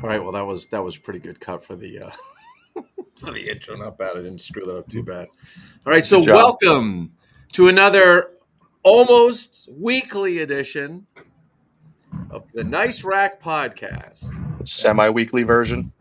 All right. Well, that was pretty good cut for the for the intro. Not bad. I didn't screw that up too bad. All right. So Good job. welcome to another almost weekly edition of the Nice Rack Podcast. Semi-weekly version.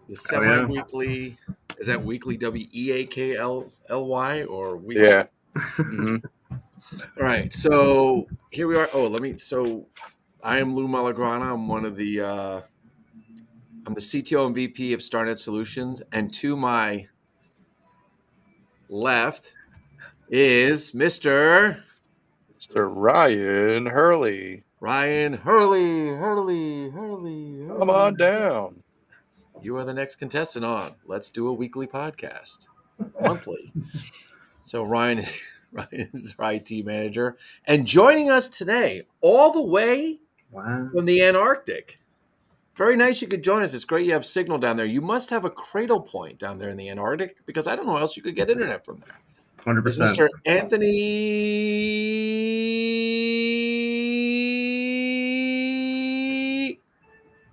The semi-weekly. Is that weekly? WEAKLLY or weekly? Yeah. hmm All right. So here we are. Oh, let me. So I am Lou Malagrana. I'm one of the. I'm the CTO and VP of StarNet Solutions, and to my left is Mr. Mr. Ryan Hurley. Ryan Hurley. Come on down. You are the next contestant on Let's Do a Weekly Podcast, monthly. So Ryan is our IT manager, and joining us today, all the way from the Antarctic. Very nice you could join us. It's great you have signal down there. You must have a cradle point down there in the Antarctic because I don't know how else you could get internet from there. 100%. Mr.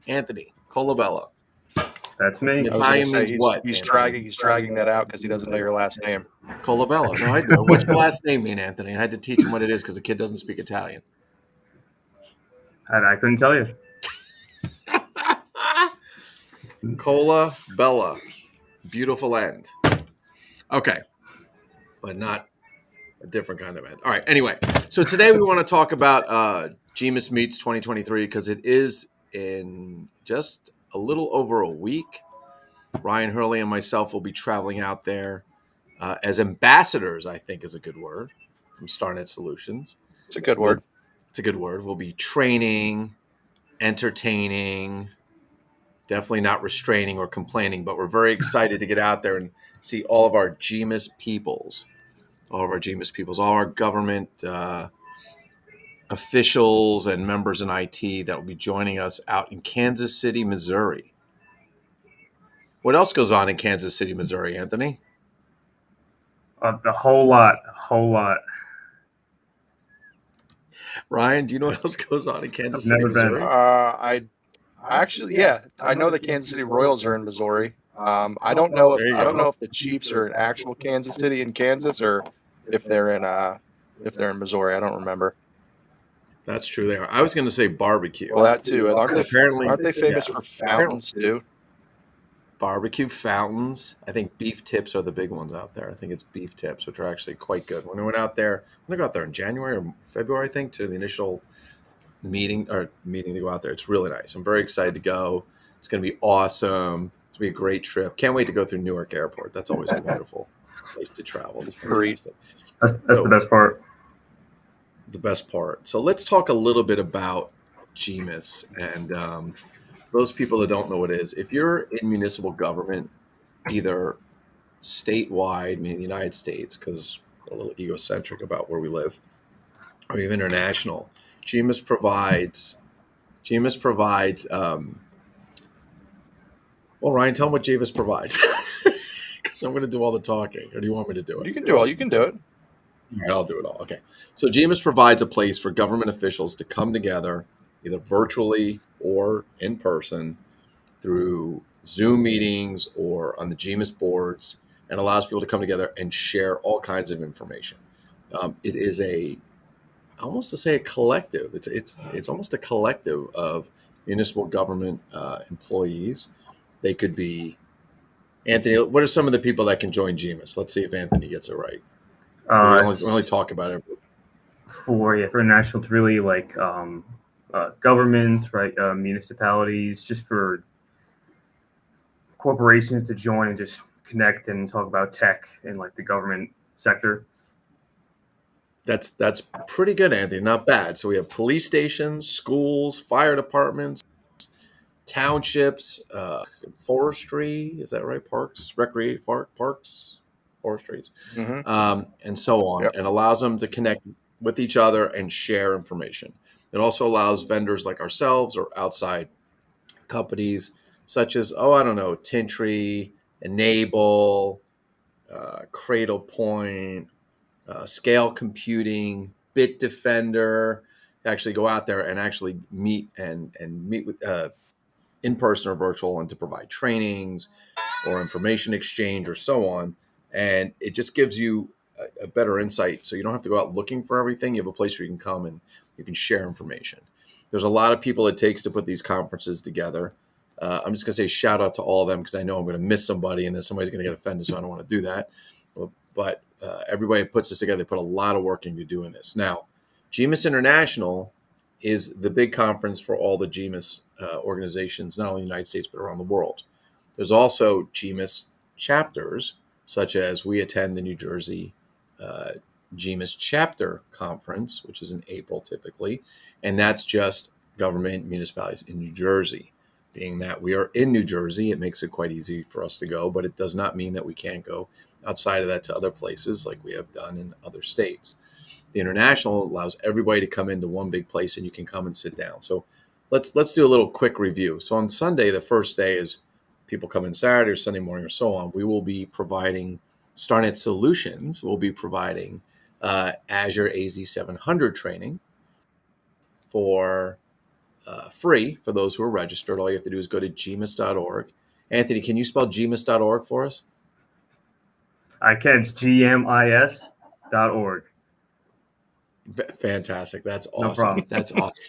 Anthony Colabella. That's me. I was Italian gonna say, means what? He's Anthony? dragging that out because he doesn't know your last name. Colabella. No, I do. What's your last name mean, Anthony? I had to teach him what it is because the kid doesn't speak Italian. I couldn't tell you. Colabella. Beautiful end. Okay. But not a different kind of end. All right. Anyway, so today we want to talk about GMIS Meets 2023 because it is in just a little over a week. Ryan Hurley and myself will be traveling out there as ambassadors, I think is a good word, from StarNet Solutions. It's a good word. It's a good word. We'll be training, entertaining, definitely not restraining or complaining, but we're very excited to get out there and see all of our GMIS peoples. All our government officials and members in IT that will be joining us out in Kansas City, Missouri. What else goes on in Kansas City, Missouri, Anthony? A whole lot. Ryan, do you know what else goes on in Kansas I've City, never been. Missouri? I actually, yeah, I know the Kansas City Royals are in Missouri. I don't know There you if go. the Chiefs are in actual Kansas City in Kansas or if they're in Missouri. I don't remember. That's true. They are. I was going to say barbecue. Well, that too. And aren't they famous yeah. for fountains too? Barbecue fountains. I think beef tips are the big ones out there. I think it's beef tips, which are actually quite good. When I went out there, I'm going to go out there in January or February, I think, to the initial meeting to go out there. It's really nice. I'm very excited to go. It's going to be awesome. It's going to be a great trip. Can't wait to go through Newark Airport. That's always a wonderful place to travel. It's fantastic. That's the best part. The best part. So let's talk a little bit about GMIS. And for those people that don't know what it is, if you're in municipal government, either statewide, meaning the United States, because we're a little egocentric about where we live, or even international, GMIS provides. Well, Ryan, tell them what GMIS provides, because I'm going to do all the talking. Or do you want me to do it? You can do it. All right, I'll do it all. Okay. So GMIS provides a place for government officials to come together, either virtually or in person, through Zoom meetings or on the GMIS boards, and allows people to come together and share all kinds of information. It is almost to say a collective. It's almost a collective of municipal government employees. They could be, Anthony, what are some of the people that can join GMIS? Let's see if Anthony gets it right. We only talk about it. For international, it's really like governments, right? Municipalities, just for corporations to join and just connect and talk about tech in like the government sector. That's pretty good, Anthony. Not bad. So we have police stations, schools, fire departments, townships, forestry. Is that right? Parks, parks, forestries, Mm-hmm. and so on. Yep. And allows them to connect with each other and share information. It also allows vendors like ourselves or outside companies such as, Tintry, Enable, Cradle Point, Scale Computing, Bitdefender, to actually go out there and actually meet with in person or virtual, and to provide trainings or information exchange or so on. And it just gives you a better insight. So you don't have to go out looking for everything. You have a place where you can come and you can share information. There's a lot of people it takes to put these conferences together. I'm just going to say shout out to all of them because I know I'm going to miss somebody and then somebody's going to get offended. So I don't want to do that. But everybody that puts this together, they put a lot of work into doing this. Now, GMIS International is the big conference for all the GMIS organizations, not only in the United States, but around the world. There's also GMIS chapters, such as we attend the New Jersey GMIS chapter conference, which is in April typically, and that's just government municipalities in New Jersey. Being that we are in New Jersey, it makes it quite easy for us to go, but it does not mean that we can't go outside of that to other places like we have done in other states. The international allows everybody to come into one big place and you can come and sit down. So let's do a little quick review. So on Sunday, the first day is people come in Saturday or Sunday morning or so on. We will be providing StarNet Solutions. We'll be providing Azure AZ700 training for free for those who are registered. All you have to do is go to gmis.org. Anthony, can you spell gmis.org for us? I can. It's GMIS.org. Fantastic. That's No awesome. problem. That's awesome.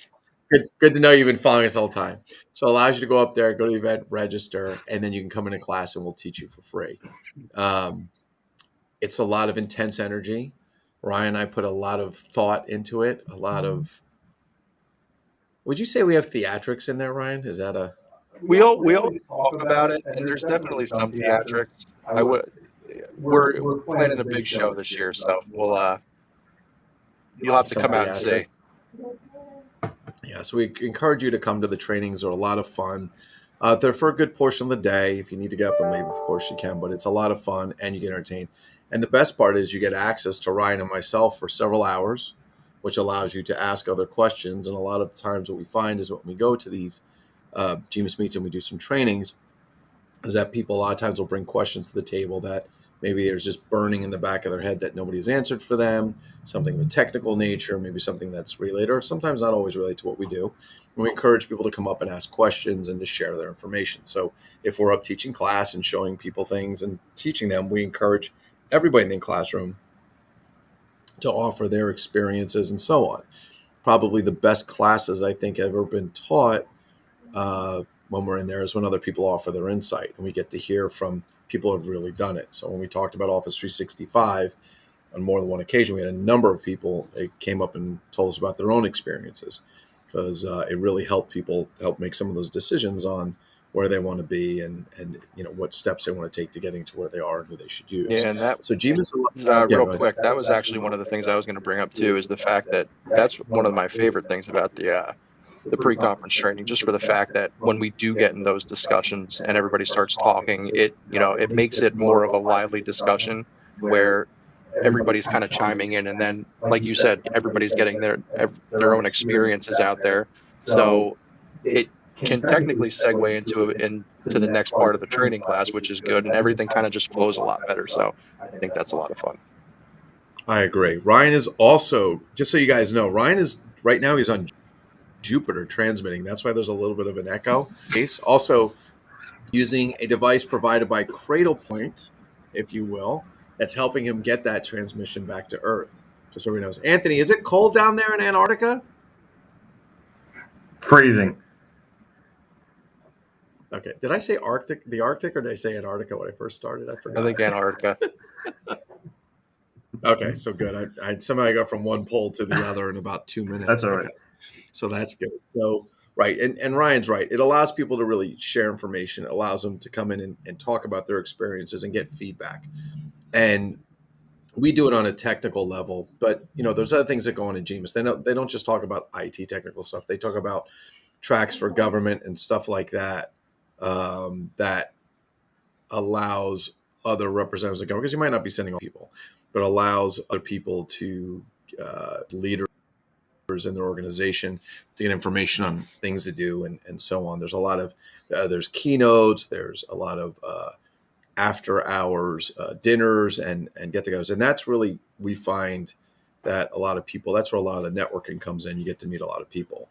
Good to know you've been following us all the time. So it allows you to go up there, go to the event, register, and then you can come into class and we'll teach you for free. It's a lot of intense energy. Ryan and I put a lot of thought into it. A lot of. Would you say we have theatrics in there, Ryan? Is that a? We always talk about it, and there's definitely some theatrics. We're planning a big show this year, so you'll have to come out and see. Yeah, so we encourage you to come to the trainings. They're a lot of fun. They're for a good portion of the day. If you need to get up and leave, of course you can, but it's a lot of fun and you get entertained. And the best part is you get access to Ryan and myself for several hours, which allows you to ask other questions. And a lot of times what we find is when we go to these GMIS meets and we do some trainings, is that people a lot of times will bring questions to the table that maybe there's just burning in the back of their head that nobody's answered for them, something of a technical nature, maybe something that's related, or sometimes not always related to what we do. And we encourage people to come up and ask questions and to share their information. So if we're up teaching class and showing people things and teaching them, we encourage everybody in the classroom to offer their experiences and so on. Probably the best classes I think ever been taught when we're in there is when other people offer their insight and we get to hear from people who have really done it. So when we talked about Office 365 on more than one occasion, we had a number of people that came up and told us about their own experiences because it really helped people help make some of those decisions on where they want to be and what steps they want to take to getting to where they are and who they should use. Yeah, and that so GMIS, real quick, that was actually one of the things I was going to bring up too, is the fact that that's one of my favorite things about the pre-conference training, just for the fact that when we do get in those discussions and everybody starts talking, it makes it more of a lively discussion where everybody's kind of chiming in, and then, like you said, everybody's getting their own experiences out there. So it can technically segue into the next part of the training class, which is good, and everything kind of just flows a lot better. So I think that's a lot of fun. I agree. Ryan is also, just so you guys know, Ryan is right now he's on Jupiter transmitting. That's why there's a little bit of an echo. Also using a device provided by Cradlepoint, if you will, that's helping him get that transmission back to Earth. Just so everybody knows. Anthony, is it cold down there in Antarctica? Freezing. Okay. Did I say the Arctic, or did I say Antarctica when I first started? I forgot. I think Antarctica. Okay, so good. I somehow got from one pole to the other in about 2 minutes. That's all right. Okay. So that's good. So, right. And Ryan's right. It allows people to really share information. It allows them to come in and talk about their experiences and get feedback. And we do it on a technical level, but there's other things that go on in GMIS. They don't just talk about IT technical stuff. They talk about tracks for government and stuff like that, that allows other representatives of government, because you might not be sending all people, but allows other people to leaders in their organization to get information on things to do and so on. There's a lot of there's keynotes, there's a lot of after hours dinners and get-togethers, and that's really, we find that a lot of people, that's where a lot of the networking comes in. You get to meet a lot of people.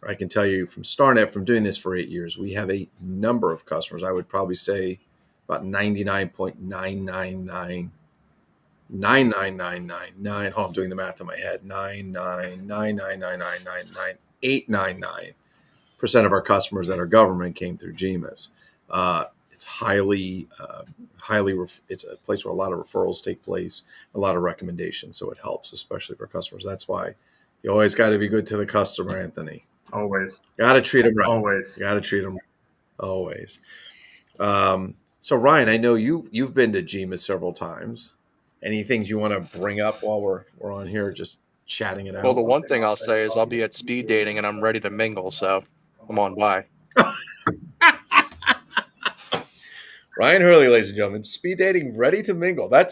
I can tell you from StarNet, from doing this for 8 years, we have a number of customers. I would probably say about 99.9999999. Oh, I'm doing the math in my head. 99999999899% of our customers that are government came through GMIS. It's it's a place where a lot of referrals take place, a lot of recommendations, so it helps, especially for customers. That's why you always got to be good to the customer, Anthony. Always. Got to treat them right. Always. Got to treat them right. Always. So Ryan, I know you've been to GMIS several times. Any things you want to bring up while we're on here, just chatting it out? Well, the one thing I'll say is I'll be at speed dating and I'm ready to mingle. So come on by. Ryan Hurley, ladies and gentlemen, speed dating, ready to mingle. I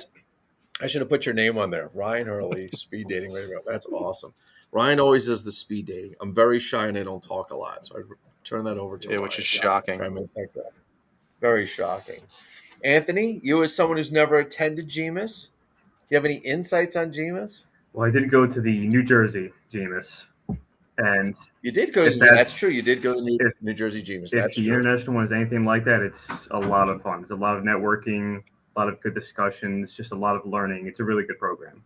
should have put your name on there. Ryan Hurley, speed dating, ready to mingle. That's awesome. Ryan always does the speed dating. I'm very shy and I don't talk a lot, so I turn that over to Ryan. Which is shocking. Try and make that go. Very shocking. Anthony, you as someone who's never attended GMIS, do you have any insights on GMIS? Well, I did go to the New Jersey GMIS, and you did go. That's true. You did go to New Jersey GMIS. That's true. If the international one is anything like that, it's a lot of fun. It's a lot of networking, a lot of good discussions, just a lot of learning. It's a really good program.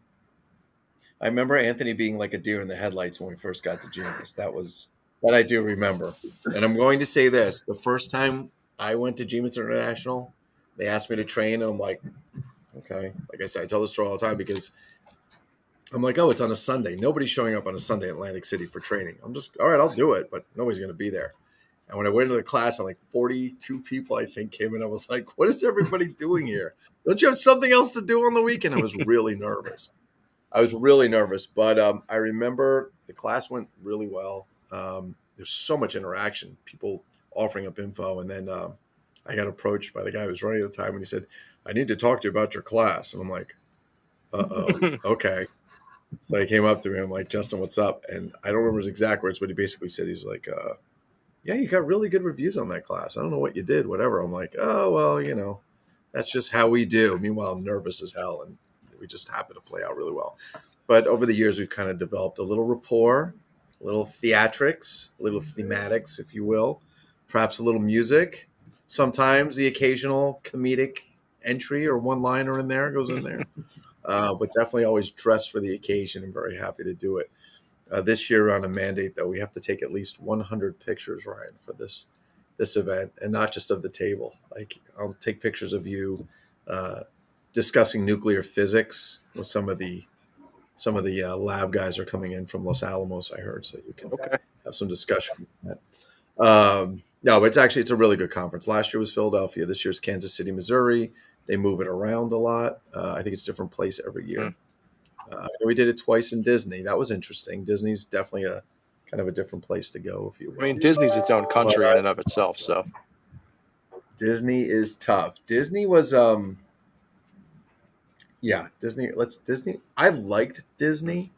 I remember Anthony being like a deer in the headlights when we first got to GMIS. That I do remember. And I'm going to say this: the first time I went to GMIS International, they asked me to train, and I'm like, okay. Like I said, I tell this story all the time because I'm like, oh, it's on a Sunday. Nobody's showing up on a Sunday in Atlantic City for training. I'm just, all right, I'll do it, but nobody's going to be there. And when I went into the class, I'm like 42 people, I think, came in. I was like, what is everybody doing here? Don't you have something else to do on the weekend? I was really nervous. But I remember the class went really well. There's so much interaction, people offering up info. And then I got approached by the guy who was running at the time, and he said, I need to talk to you about your class. And I'm like, uh-oh, okay. So he came up to me. I'm like, Justin, what's up? And I don't remember his exact words, but he basically said, he's like, yeah, you got really good reviews on that class. I don't know what you did, whatever. I'm like, oh, well, that's just how we do. Meanwhile, I'm nervous as hell, and we just happen to play out really well. But over the years, we've kind of developed a little rapport, a little theatrics, a little thematics, if you will, perhaps a little music. Sometimes the occasional comedic entry or one-liner in there goes in there. But definitely always dressed for the occasion and very happy to do it. This year on a mandate, though, we have to take at least 100 pictures, Ryan, for this event, and not just of the table. Like, I'll take pictures of you discussing nuclear physics with some of the lab guys are coming in from Los Alamos, I heard, so you can have some discussion. No, but it's a really good conference. Last year was Philadelphia. This year's Kansas City, Missouri. They move it around a lot. I think it's a different place every year. We did it twice in Disney. That was interesting. Disney's definitely a kind of a different place to go, if you will. I mean, Disney's its own country in and of itself. So Disney is tough. Disney was, Disney. I liked Disney.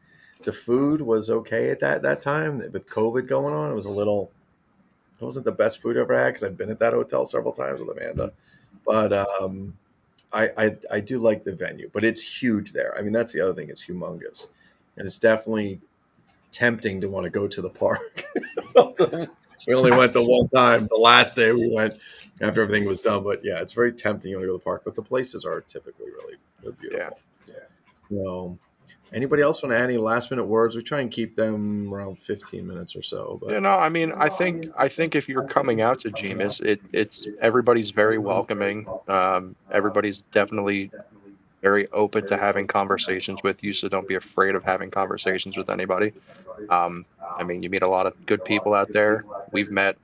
The food was okay at that time. With COVID going on, it wasn't the best food I ever had because I've been at that hotel several times with Amanda. But I do like the venue, but it's huge there. I mean, that's the other thing. It's humongous. And it's definitely tempting to want to go to the park. We only went the one time. The last day we went after everything was done. But yeah, it's very tempting to go to the park. But the places are typically really beautiful. Yeah. So anybody else want to add any last minute words? We try and keep them around 15 minutes or so. But I mean, I think if you're coming out to GMIS, it's everybody's very welcoming. Everybody's definitely very open to having conversations with you, so don't be afraid of having conversations with anybody. I mean, you meet a lot of good people out there. We've met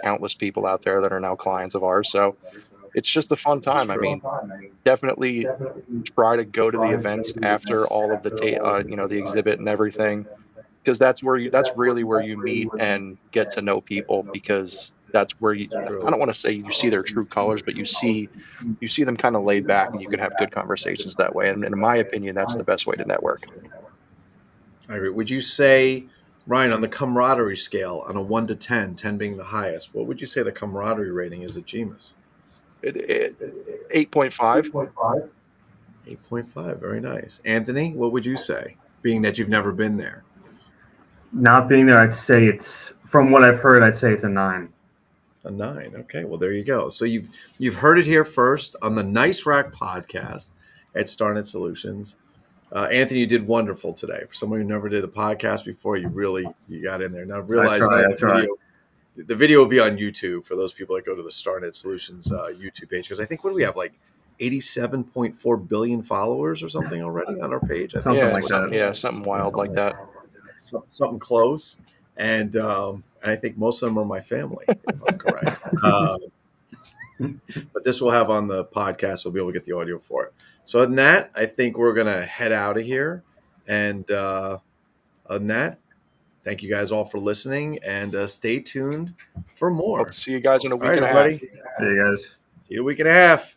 countless people out there that are now clients of ours, so it's just a fun time. I mean, definitely try to go to the events after all of the the exhibit and everything, because that's really where you meet and get to know people, because that's where I don't want to say you see their true colors, but you see them kind of laid back, and you can have good conversations that way. And in my opinion, that's the best way to network. I agree. Would you say, Ryan, on the camaraderie scale, on a 1 to 10, 10 being the highest, what would you say the camaraderie rating is at GMIS? 8.5. 8.5. Very nice. Anthony, what would you say, being that you've never been there? Not being there, I'd say it's From what I've heard, I'd say it's a 9. A 9. Okay, well there you go. So you've heard it here first on the Nice Rack podcast at StarNet Solutions. Anthony, you did wonderful today. For someone who never did a podcast before, you got in there. Now realize I try. The video will be on YouTube for those people that go to the StarNet Solutions YouTube page, because I think, what do we have, like 87.4 billion followers or something already on our page? I think Something Yeah, like that. something wild like that. something close. And I think most of them are my family, if I'm correct. But this we'll have on the podcast. We'll be able to get the audio for it. So other than that, I think we're going to head out of here. And other than that, thank you guys all for listening, and stay tuned for more. Hope to see you guys in a week All right, and a half. everybody. See you guys. See you in a week and a half.